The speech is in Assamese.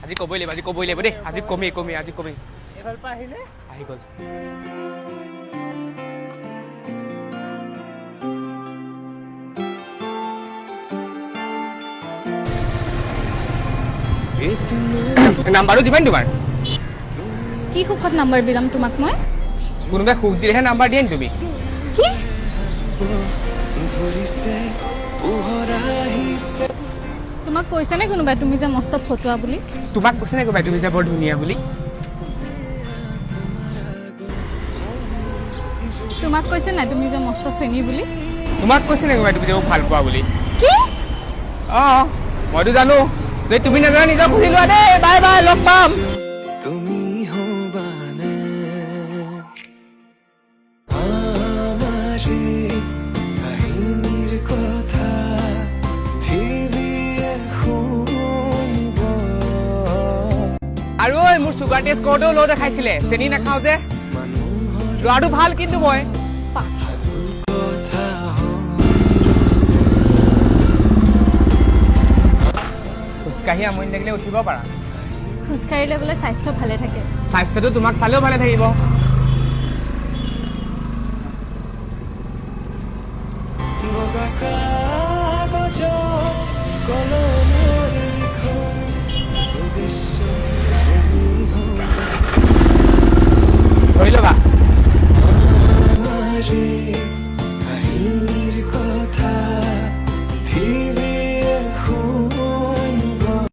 আজি ক'বই লাগিব দেই আজি কমেই আজি কমেই এফাল পৰা আহিলে আহি গ'ল নাম্বাৰটো দিবানি তোমাৰ কি সুখত নাম্বাৰ দিলাম তোমাক মই কোনোবাই সুখ দিলেহে নাম্বাৰ দিয়ে নি তুমি কি তোমাক কৈছে নে কোনোবাই তুমি যে মস্ত ফটোৱা বুলি তোমাক কৈছে নে কোনোবাই তুমি যে বৰ ধুনীয়া বুলি তোমাক কৈছে নাই তুমি যে মস্ত চেনী বুলি তোমাক কৈছে নে কোনোবাই তুমি যে ভাল পোৱা বুলি কি অঁ মইতো জানো যদি তুমি নাজানা নিজৰ খুলি লোৱা দেই বাই বাই লগ পাম তুমি হবানে আমাৰে কাহিনীৰ কথা থিবিয়ে শুনব আৰু ঐ মোৰ চুগাৰ টেষ্ট কৰোঁতেও ল' দেখাইছিলে চেনি নাখাওঁ যে ল'ৰাটো ভাল কিন্তু মই কথা খোজকাঢ়ি আমনি লাগিলে উঠিব পাৰা খোজকাঢ়িলে বোলে স্বাস্থ্য ভালে থাকে স্বাস্থ্যটো তোমাক চালেও ভালে থাকিব